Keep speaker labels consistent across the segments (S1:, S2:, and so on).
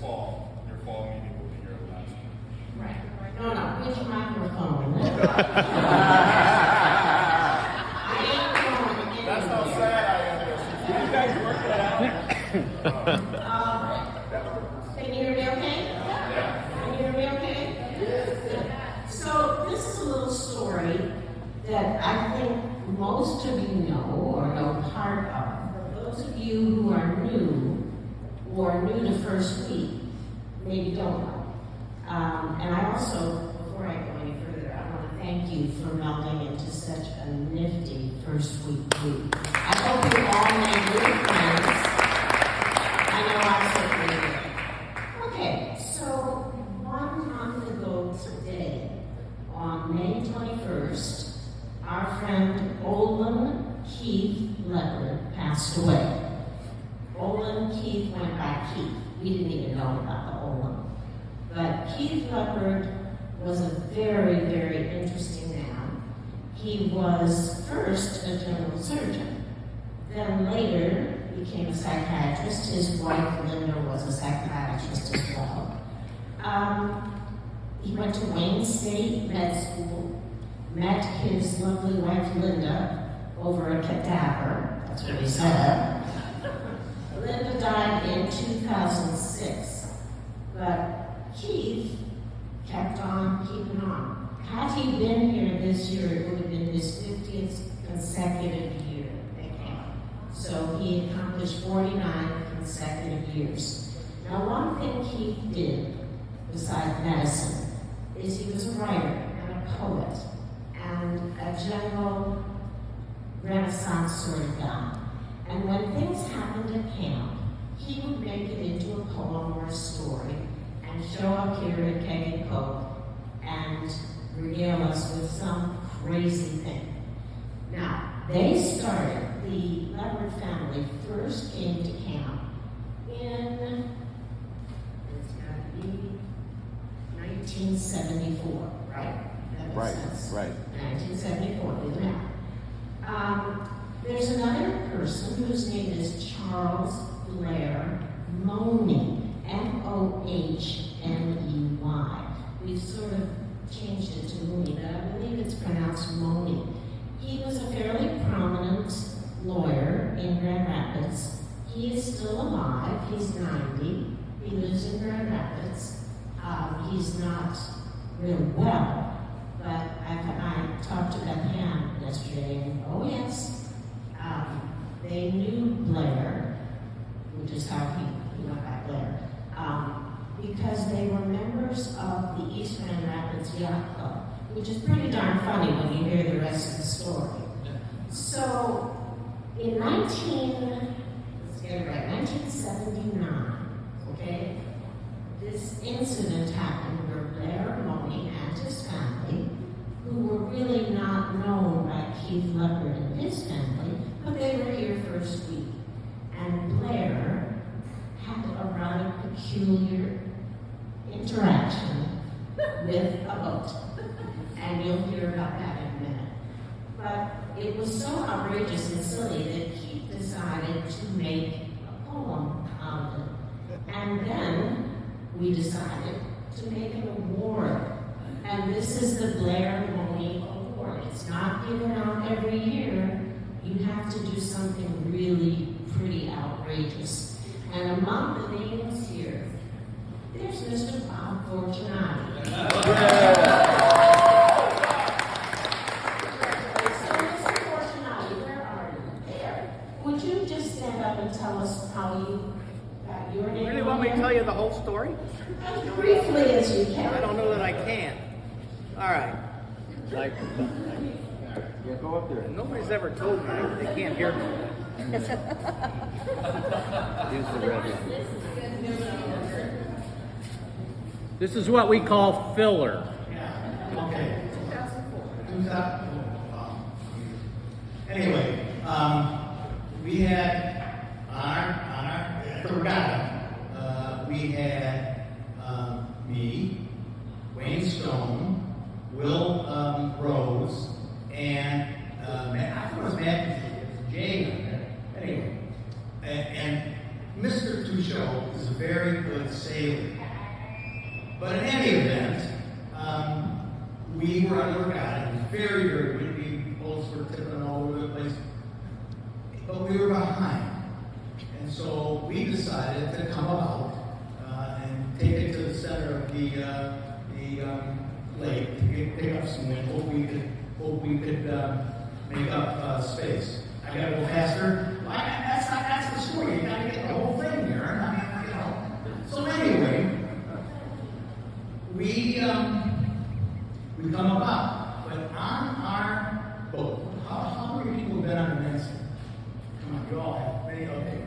S1: fall. Your fall meeting will be your last one.
S2: Right. No, which microphone?
S1: That's how sad I am. You guys work it out.
S2: Can you hear me okay?
S1: Yeah.
S2: Can you hear me okay? Yes. So this is a little story that I think most of you know or know part of. For those of you who are new or new to first week, maybe don't know. And I also, before I go any further, I want to thank you for melding into such a nifty first week group. I hope you all made new friends. I know I certainly did. Okay, so 1 month ago today, on May 21st, our friend Olin Keith Lepard passed away. Olin Keith went by Keith. We didn't even know about the Olin. But Keith Lepard was a very, very interesting man. He was first a general surgeon, then later became a psychiatrist. His wife, Linda, was a psychiatrist as well. He went to Wayne State Med School, met his lovely wife, Linda, over a cadaver. That's what he said. Linda died in 2006, but Keith kept on keeping on. Had he been here this year, it would have been his 50th consecutive year. So he accomplished 49 consecutive years. Now, one thing Keith did, besides medicine, is he was a writer and a poet and a general Renaissance sort of guy. And when things happened at camp, he would make it into a poem or a story and show up here at Keg and Coke and regale us with some crazy thing. Now, they started, the Lepard family first came to camp in, it's got to be 1974, right? That makes sense.
S3: Right.
S2: 1974, do the math. There's another person whose name is Charles Blair Mohney, M-O-H-N-E-Y. We've sort of changed it to Mooney, but I believe it's pronounced Mohney. He was a fairly prominent lawyer in Grand Rapids. He is still alive. He's 90. He lives in Grand Rapids. He's not real well, but I talked to Beth Ham yesterday, and oh yes, they knew Blair, which is how he went by Blair, because they were members of the East Grand Rapids Yacht Club, which is pretty darn funny when you hear the rest of the story. So, in 1979, okay, this incident happened where Blair Mohney and his family, who were really not known by Keith Lepard and his family, but they were here first week. And Blair had a rather peculiar interaction with a boat. And you'll hear about that in a minute. But it was so outrageous and silly that Keith decided to make a poem out of it. And then we decided to make an award. And this is the Blair Mohney Award. It's not given out every year. You have to do something really pretty outrageous. And among the names here, there's Mr. Bob Fortunati. So, Mr. Fortunati, where are you? There. Would you just stand up and tell us how you got your name?
S4: You really want me to tell you the whole story?
S2: As briefly as you can.
S4: I don't know that I can. All right.
S3: Yeah, go up there.
S4: Nobody's ever told me they can't hear me.
S3: Use the red one.
S4: This is what we call filler.
S5: Okay. Anyway, we had at the regatta, we had me, Wayne Stone, Will Rose, and I thought it was Matt Jay on there. Anyway, and Mr. Touchot is a very good sailor. But in any event, we were under God. It was very, very windy. Boats were tipping all over the place. But we were behind. And so we decided to come out and take it to the center of the lake to pick up some wind. Hope we could make up space. I gotta go faster. Well, that's the story. You gotta get the whole thing here. I mean, you know. So anyway, we come about, but on our boat. How many people have been on an incident? Come on, you all have. Many, okay.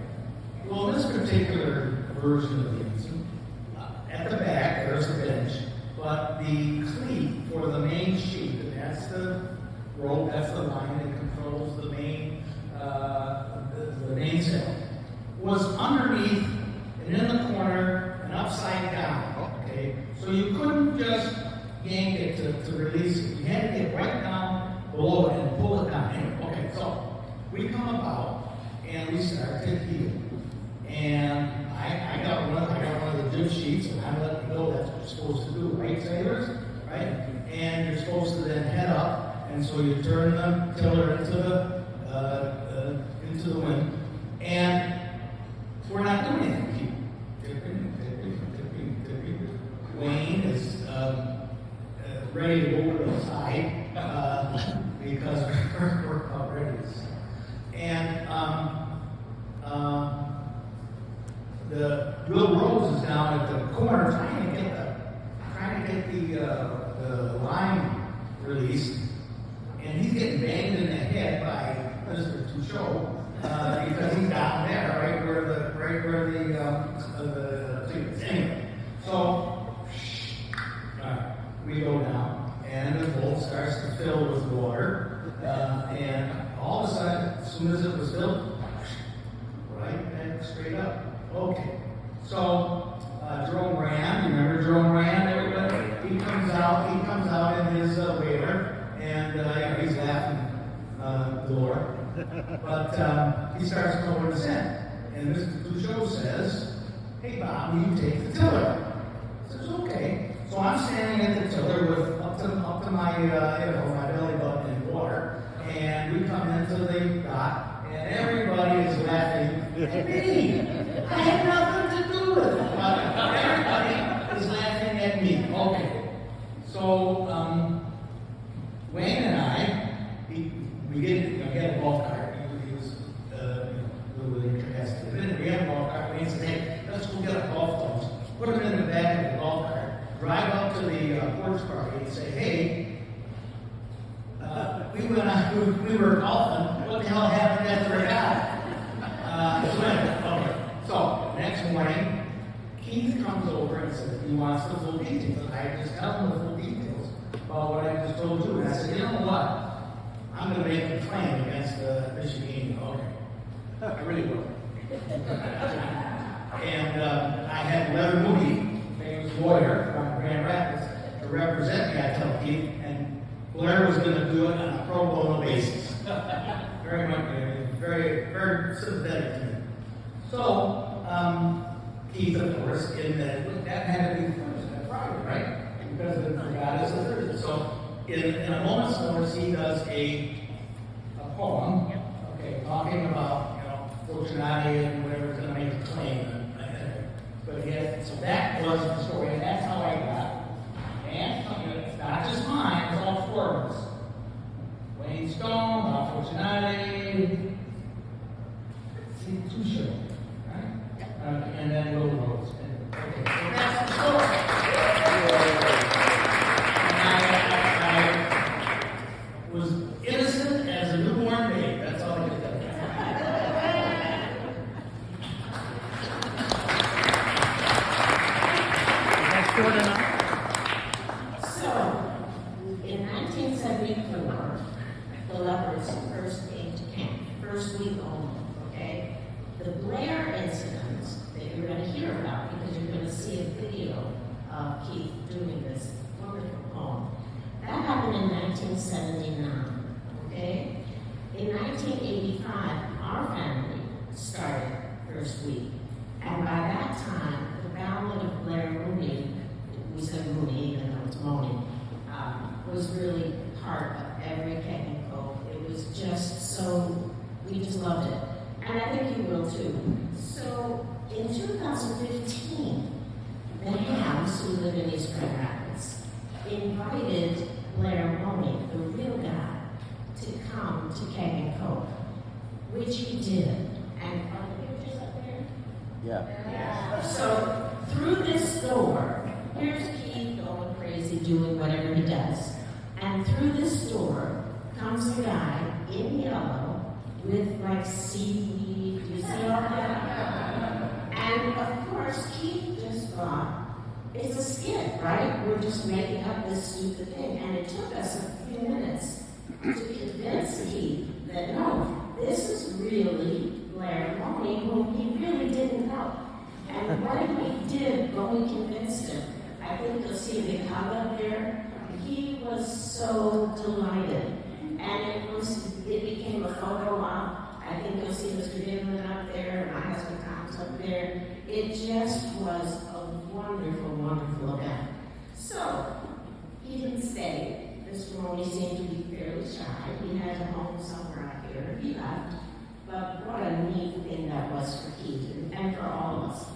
S5: Well, in this particular version of the incident, at the back there's the bench, but the cleat for the main sheet, and that's the rope, that's the line that controls the main sail, was underneath and in the corner and upside down. Okay, so you couldn't just yank it to release it. You had to get right down below it and pull it down. Anyway, okay, so we come about and we start to heel. And I got one of the jib sheets, and I let you know that's what you're supposed to do, right, sailors? Right? And you're supposed to then head up, and so you turn the tiller into the wind, and we're not doing anything. Keep tipping. Wayne is ready to go over to the side because we're about ready. And the Will Rose is down at the corner trying to get the line released, and he's getting banged in the head by Mr. Touchot because he's down there, right where the anyway. So we go down, and the boat starts to fill with water, and all of a sudden, as soon as it was filled, right and straight up. Okay, so Jerome Rand, you remember Jerome Rand, everybody? He comes out in his whaler, and he's laughing galore. But he starts throwing us in, and Mr. Touchot says, "Hey Bob, will you take the tiller?" I says, "Okay." So I'm standing at the tiller with up to my my belly button in water, and we come into the dock, and everybody is laughing at me. I had nothing to do with it, but everybody is laughing at me. Okay, so Wayne and I, we had a golf cart. He was a little incapacitated. We had a golf cart. Wayne said, "Hey, let's go get a golf clubs. Put them in the back of the golf cart. Drive up to the porch party and say, hey, we were golfing. What the hell happened at the regatta?" So next morning, Keith comes over and says he wants the full details. I just tell him the full details about what I just told you. And I said, you know what? I'm going to make a claim against Michigania. Okay. I really will. And I had Leonard Moody, famous lawyer from Grand Rapids, to represent me, I tell Keith, and Blair was going to do it on a pro bono basis. Very much, very, very sympathetic to me. So, Keith, of course, in that had to be Thursday, Friday, right? Because of the goddess of Thursday. So, in a moment's notice, he does a poem, okay, talking about, Fortunati and whatever's going to make a claim. But so that was the story, and that's how I got. And it's not just mine, it's all four of us. Wayne Stone, Bob Fortunati, Touchot, right? And then Will Rose. Okay, so that's the story. And I was innocent as a newborn babe. That's all I could tell you.
S4: Short enough.
S2: So, in 1974, the Leopards first came to camp, first week only, okay? The Blair incidents that you're going to hear about, because you're going to see a video of Keith doing this wonderful poem, that happened in 1979, okay? In 1985, our family started first week, and by that time, the balance Grand Rapids, invited Blair Money, the real guy, to come to Keg and Coke, which he did. And are the pictures up there?
S3: Yeah.
S2: So through this door, here's Keith going crazy, doing whatever he does. And through this door comes a guy in yellow with like seaweed. You see all that? And of course, Keith just thought, it's a skit, right? We're just making up this stupid thing. And it took us a few minutes to convince Keith that no, this is really Blair Money, whom he really didn't know. And what we did when we convinced him, I think you'll see the hug up there, he was so delighted. And it became a photo op. I think you'll see Mr. Goodman up there, and my husband Tom's up there. It just was a wonderful, wonderful event. So, he didn't stay. Mr. Money seemed to be fairly shy. He had a home somewhere out here. He left. But what a neat thing that was for Keith and for all of us.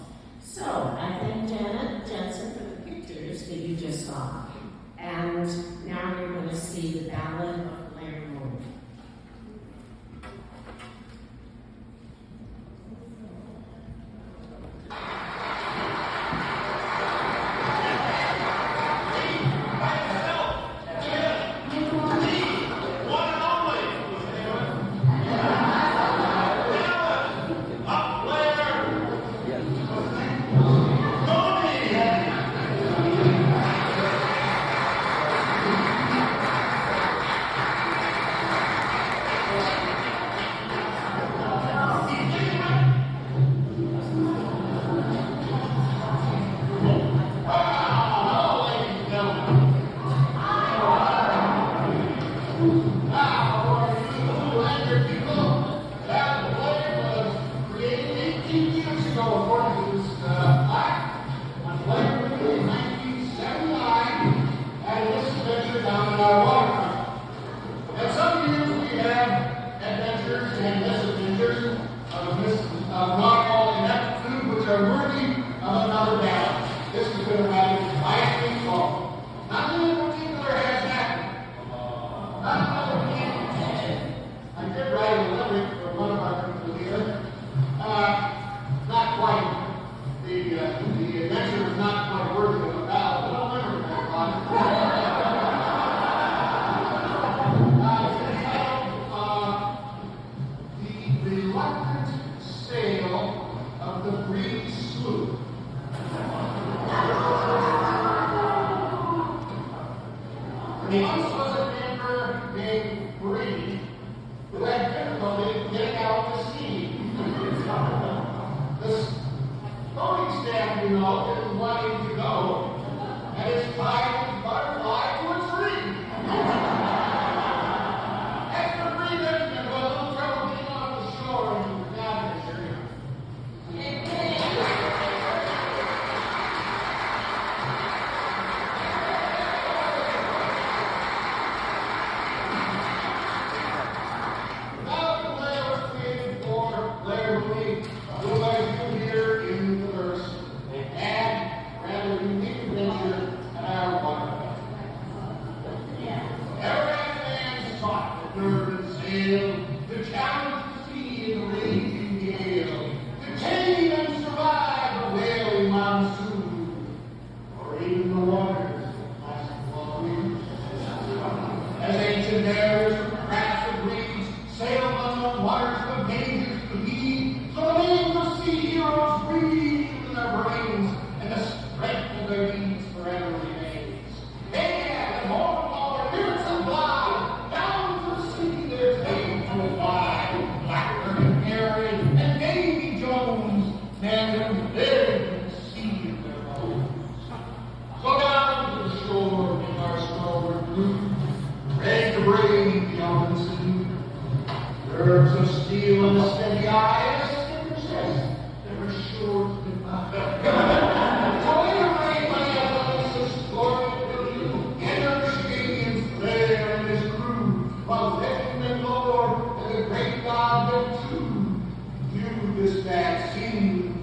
S2: So, I thank Janet Jensen for the pictures that you just saw. And now you're going to see the Ballad of Blair Money.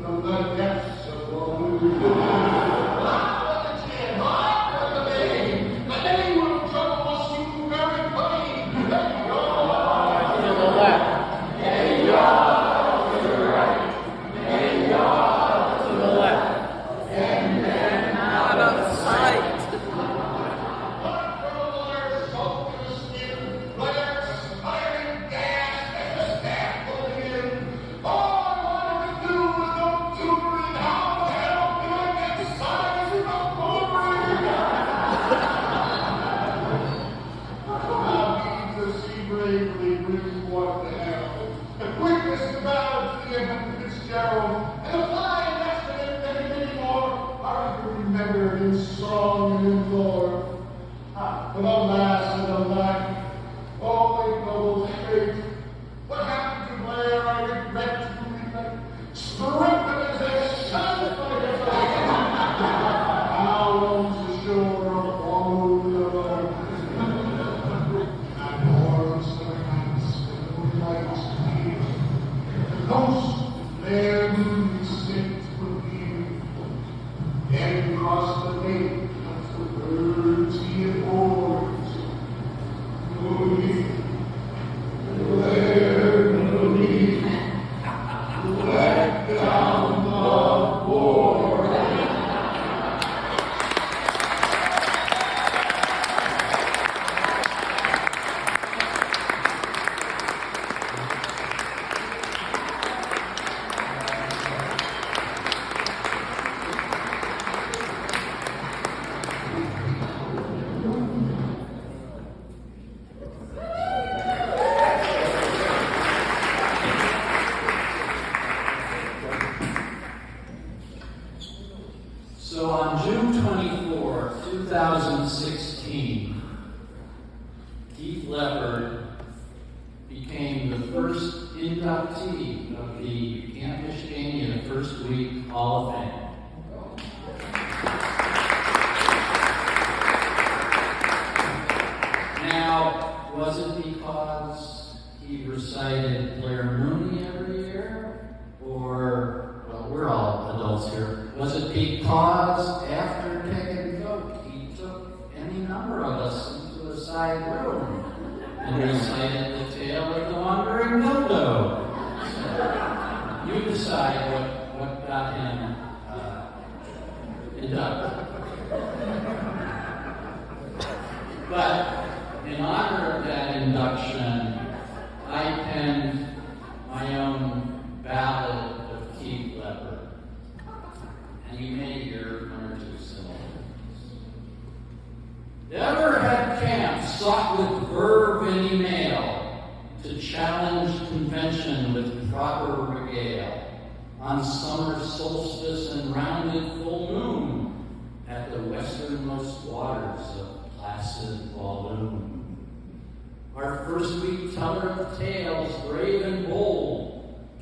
S1: From the depths of woe. across the lake of the birds he abhors. Mooney, Blair, Mooney, let down the board.
S6: So on June 24, 2016, Keith Lepard became the first inductee of the Camp Michigania First Week Hall of Fame. Now, was it because he recited Blair Mooney every year? Or, well, we're all adults here. Was it because after taking coke, he took any number of us into a side room and recited the tale of the wandering dildo? So, you decide what got him inducted. But in honor of that induction, I penned my own ballad of Keith Lepard. And you may hear one or two syllables. Ever had camp sought with verve and email to challenge convention with proper regale on summer solstice and rounded full moon at the westernmost waters of placid Walloon. Our first week teller of tales, brave and bold,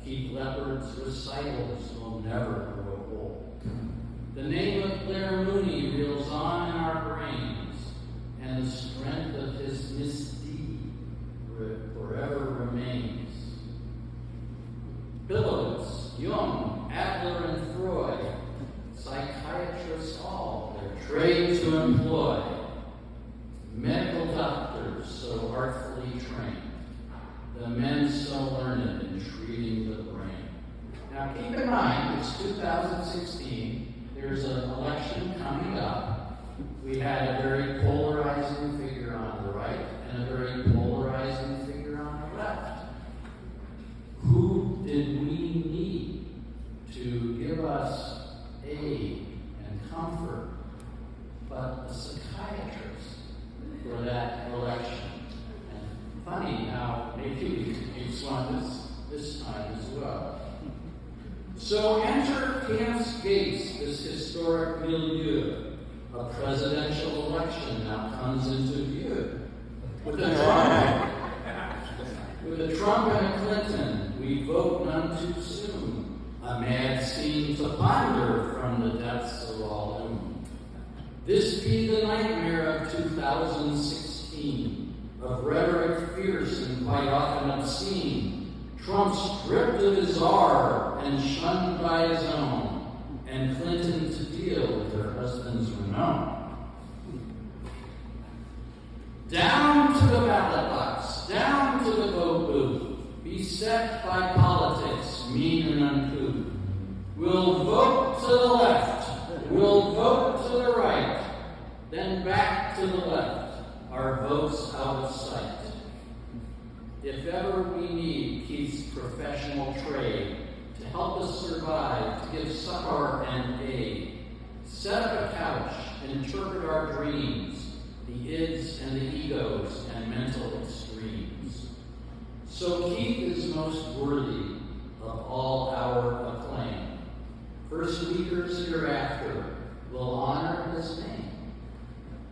S6: Keith Lepard's recitals will never grow old. The name of Blair Mooney reels on in our brains, and the strength of his misdeed forever remains. Billows, Jung, Adler, and Freud, psychiatrists all, their trade to employ. Medical doctors so artfully trained, the men so learned in treating the brain. Now keep in mind, it's 2016, there's an election coming up. We had a very polarizing figure on the right and a very polarizing figure on the left. Who did we need to give us aid and comfort but a psychiatrist for that election? And funny how maybe we saw this time as well. So enter Camp's Gates, this historic milieu. A presidential election now comes into view. With a Trump and a Clinton, we vote none too soon. A mad scene to ponder from the depths of Walloon. This be the nightmare of 2016, of rhetoric fierce and quite often obscene. Trump stripped of his R and shunned by his own, and Clinton to deal with her husband's renown. Down to the ballot box, down to the vote booth, beset by politics, mean and uncouth. We'll vote to the left, we'll vote to the right, then back to the left, our votes out of sight. If ever we need Keith's professional trade to help us survive, to give succor and aid, set up a couch, interpret our dreams, the ids and the egos and mental extremes. So Keith is most worthy of all our acclaim. First weekers hereafter will honor his name.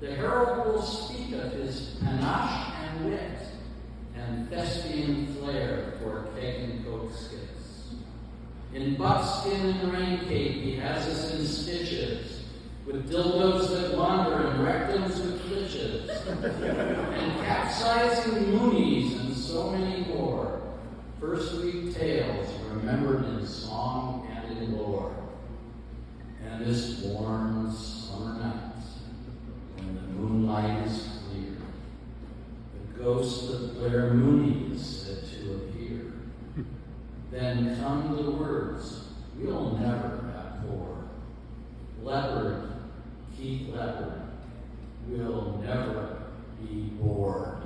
S6: The herald will speak of his panache and wit, and thespian flair for cake and coke skits. In buckskin and rain cape, he has us in stitches, with dildos that wander and rectums with glitches, and capsizing moonies and so many more. First week tales remembered in song and in lore. And this warms Lepard will never be bored.